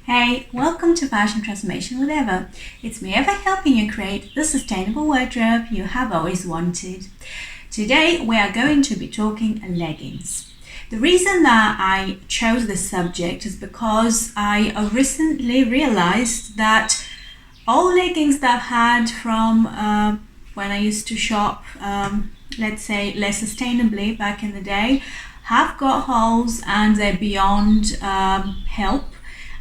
Hey, welcome to Fashion Transformation with Eva. It's me, Eva, helping you create the sustainable wardrobe you have always wanted. Today, we are going to be talking leggings. The reason that I chose this subject is because I recently realized that all leggings that I've had from when I used to shop, let's say less sustainably back in the day, have got holes and they're beyond help.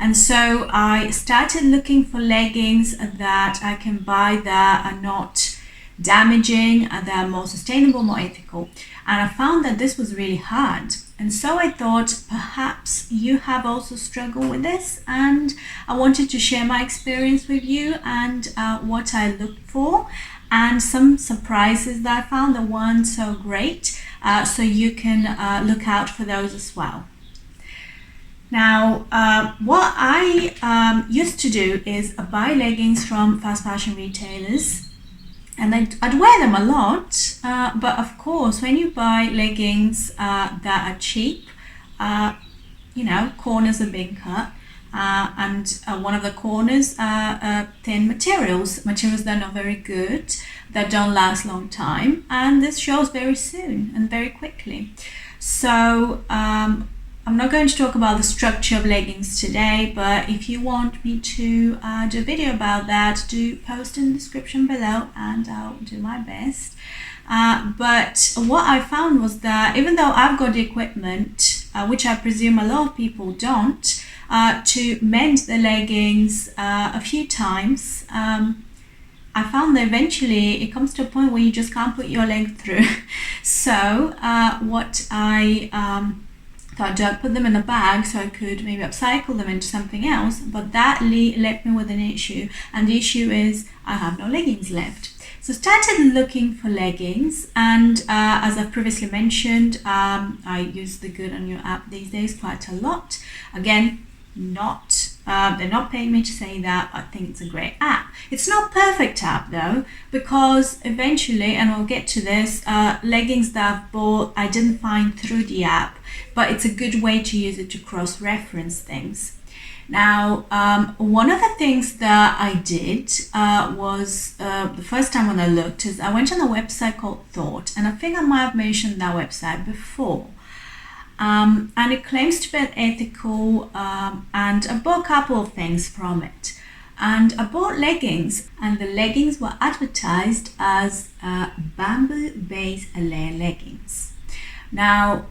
And so I started looking for leggings that I can buy that are not damaging and that are more sustainable, more ethical. And I found that this was really hard. And so I thought perhaps you have also struggled with this, and I wanted to share my experience with you and what I looked for and some surprises that I found that weren't so great, so you can look out for those as well. Now, what I used to do is buy leggings from fast fashion retailers, and I'd wear them a lot. But of course, when you buy leggings that are cheap, corners are being cut, and one of the corners are thin materials that are not very good, that don't last long time, and this shows very soon and very quickly. So I'm not going to talk about the structure of leggings today, but if you want me to do a video about that, do post in the description below and I'll do my best. But what I found was that even though I've got the equipment, which I presume a lot of people don't, to mend the leggings a few times, I found that eventually it comes to a point where you just can't put your leg through. So what I thought, I'd put them in a bag so I could maybe upcycle them into something else, but that left me with an issue, and the issue is I have no leggings left. So started looking for leggings, and as I've previously mentioned, I use the Good On You app these days quite a lot. Again, they're not paying me to say that. I think it's a great app. It's not a perfect app though, because eventually, and we'll get to this, leggings that I've bought I didn't find through the app, but it's a good way to use it to cross-reference things. Now, one of the things that I did was the first time when I looked is I went on a website called Thought, and I think I might have mentioned that website before. And it claims to be ethical, and I bought a couple of things from it. And I bought leggings, and the leggings were advertised as bamboo-based layer leggings. Now,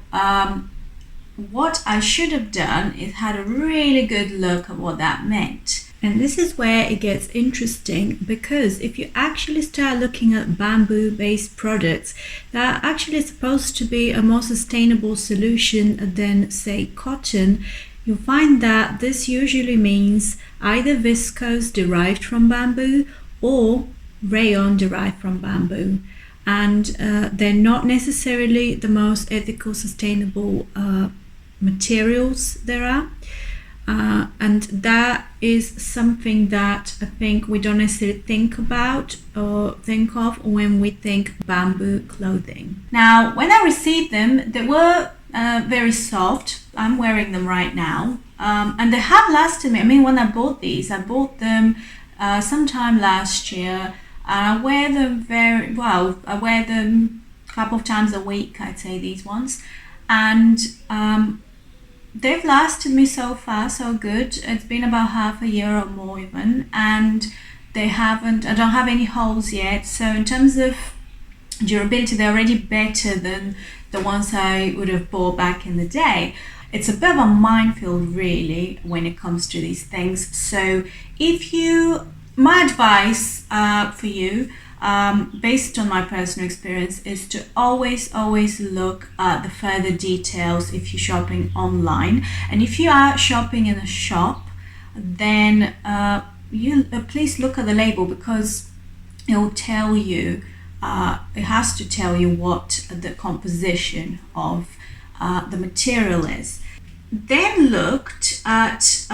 what I should have done is had a really good look at what that meant. And this is where it gets interesting, because if you actually start looking at bamboo-based products that are actually supposed to be a more sustainable solution than, say, cotton, you'll find that this usually means either viscose derived from bamboo or rayon derived from bamboo. And they're not necessarily the most ethical, sustainable materials there are. And that is something that I think we don't necessarily think about or think of when we think bamboo clothing. Now, when I received them, they were very soft. I'm wearing them right now, and they have lasted me. I mean, when I bought them sometime last year, and I wear them very well. I wear them a couple of times a week, I'd say, these ones, and they've lasted me so far so good. It's been about half a year or more even, and I don't have any holes yet. So in terms of durability, they're already better than the ones I would have bought back in the day. It's a bit of a minefield really when it comes to these things. So my advice for you, based on my personal experience, is to always look at the further details if you're shopping online. And if you are shopping in a shop, then please look at the label, because it will tell you, it has to tell you what the composition of the material is. Then looked at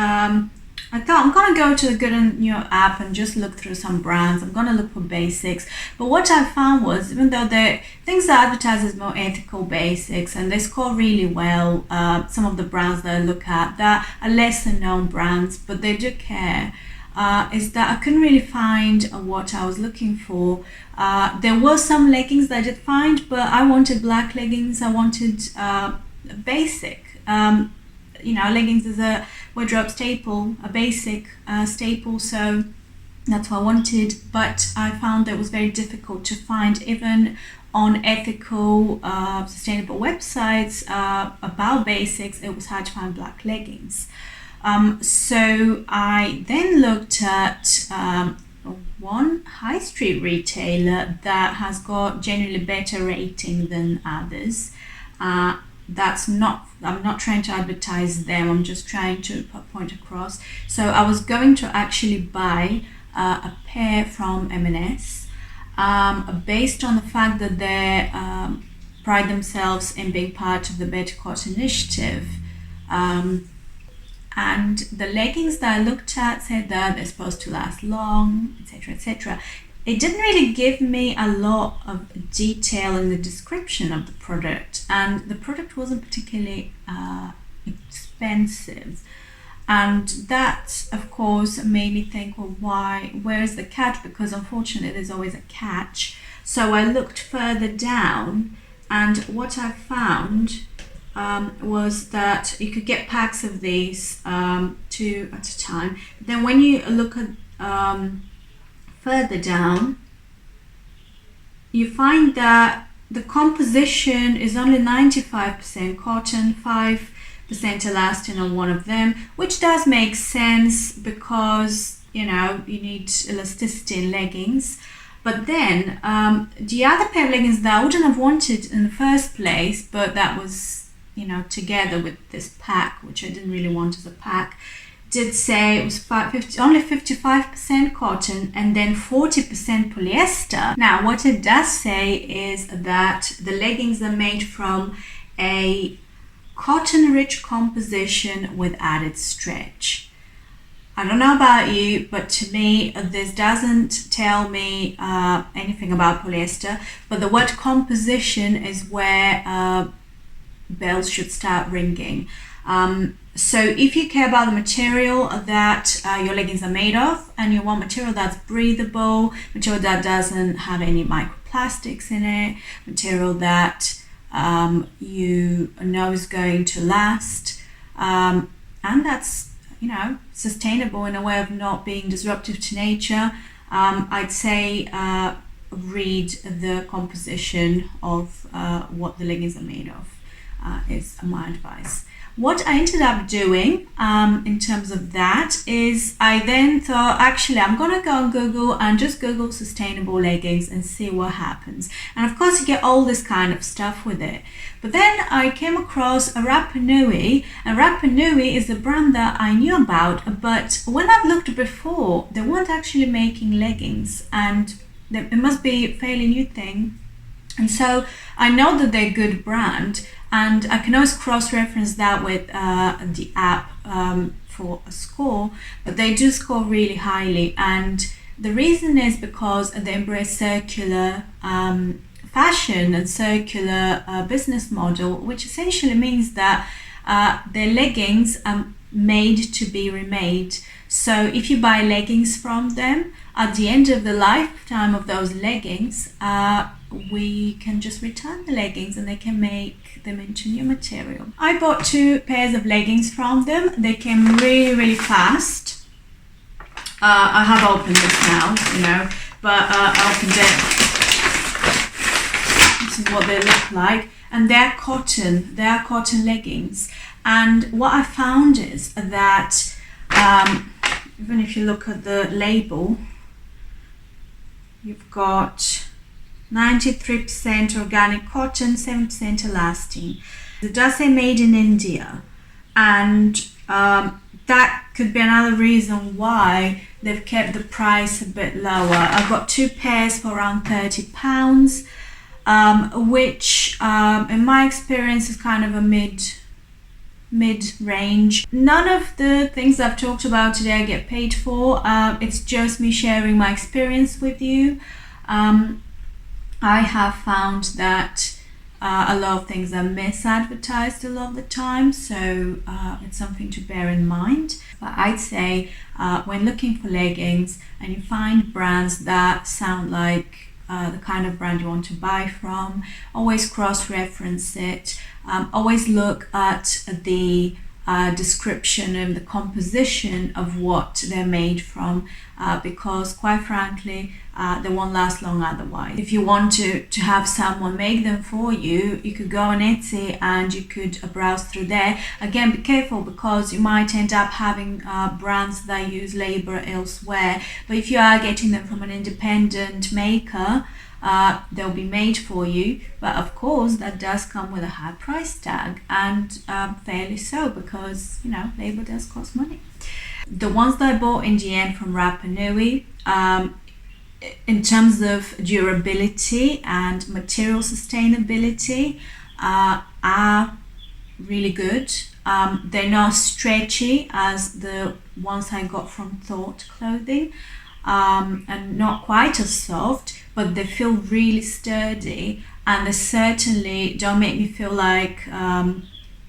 I thought I'm gonna go to the Good and New app and just look through some brands. I'm gonna look for basics. But what I found was, even though the things that advertise as more ethical basics and they score really well, some of the brands that I look at that are lesser known brands, but they do care. Is that I couldn't really find what I was looking for. There were some leggings that I did find, but I wanted black leggings. I wanted basic. Leggings is a wardrobe staple, a basic staple, so that's what I wanted. But I found that it was very difficult to find, even on ethical, sustainable websites about basics. It was hard to find black leggings. So I then looked at one high street retailer that has got generally better rating than others. I'm not trying to advertise them, I'm just trying to point across. So I was going to actually buy a pair from M&S based on the fact that they pride themselves in being part of the Better Cotton Initiative. And the leggings that I looked at said that they're supposed to last long, etc., etc. It didn't really give me a lot of detail in the description of the product, and the product wasn't particularly expensive. And that, of course, made me think, well, where's the catch? Because unfortunately, there's always a catch. So I looked further down, and what I found was that you could get packs of these, 2 at a time. Then when you look at further down, you find that the composition is only 95% cotton, 5% elastin on one of them, which does make sense because you need elasticity in leggings. But then the other pair of leggings that I wouldn't have wanted in the first place, but that was together with this pack, which I didn't really want as a pack, did say it was only 55% cotton and then 40% polyester. Now, what it does say is that the leggings are made from a cotton-rich composition with added stretch. I don't know about you, but to me, this doesn't tell me anything about polyester, but the word composition is where bells should start ringing. So if you care about the material that your leggings are made of, and you want material that's breathable, material that doesn't have any microplastics in it, material that you know is going to last, and that's sustainable in a way of not being disruptive to nature, I'd say read the composition of what the leggings are made of. Is my advice. What I ended up doing in terms of that is I then thought, actually, I'm going to go on Google and just Google sustainable leggings and see what happens. And of course, you get all this kind of stuff with it. But then I came across a Rapa Nui, and Rapa Nui is a brand that I knew about, but when I've looked before, they weren't actually making leggings, and it must be a fairly new thing. And so I know that they're a good brand, and I can always cross-reference that with the app for a score, but they do score really highly. And the reason is because they embrace circular fashion and circular business model, which essentially means that their leggings are made to be remade. So if you buy leggings from them, at the end of the lifetime of those leggings, we can just return the leggings and they can make them into new material. I bought 2 pairs of leggings from them. They came really, really fast. I have opened this now, but I opened it. This is what they look like. And they're cotton. They are cotton leggings. And what I found is that even if you look at the label, you've got 93% organic cotton, 7% elastin. It does say made in India, and that could be another reason why they've kept the price a bit lower. I've got 2 pairs for around £30, which in my experience is kind of a mid-range. None of the things I've talked about today I get paid for. It's just me sharing my experience with you. I have found that a lot of things are misadvertised a lot of the time, so it's something to bear in mind. But I'd say when looking for leggings and you find brands that sound like the kind of brand you want to buy from, always cross-reference it. Always look at the description and the composition of what they're made from, because quite frankly they won't last long otherwise. If you want to have someone make them for you, you could go on Etsy and you could browse through there. Again, be careful because you might end up having brands that use labor elsewhere, but if you are getting them from an independent maker, they'll be made for you, but of course that does come with a high price tag, and fairly so, because labor does cost money. The ones that I bought in the end from Rapa Nui, in terms of durability and material sustainability, are really good. They're not stretchy as the ones I got from Thought Clothing, and not quite as soft, but they feel really sturdy, and they certainly don't make me feel like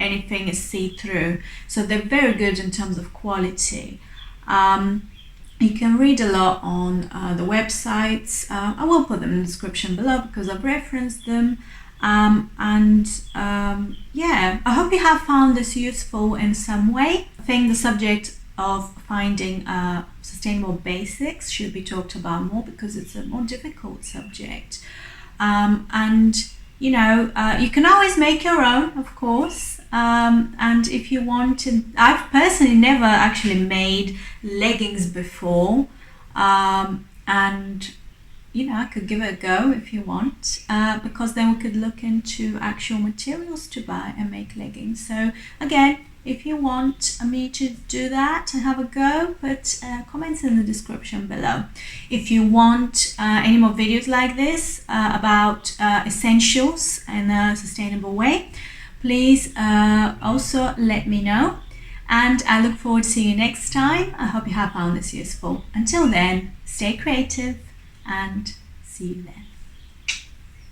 anything is see-through. So they're very good in terms of quality. You can read a lot on the websites. I will put them in the description below because I've referenced them. Yeah, I hope you have found this useful in some way. I think the subject of finding sustainable basics should be talked about more because it's a more difficult subject. You can always make your own, of course. And if you want to, I've personally never actually made leggings before. I could give it a go if you want, because then we could look into actual materials to buy and make leggings. So again, if you want me to do that and have a go, put comments in the description below. If you want any more videos like this about essentials in a sustainable way, please also let me know. And I look forward to seeing you next time. I hope you have found this useful. Until then, stay creative and see you then.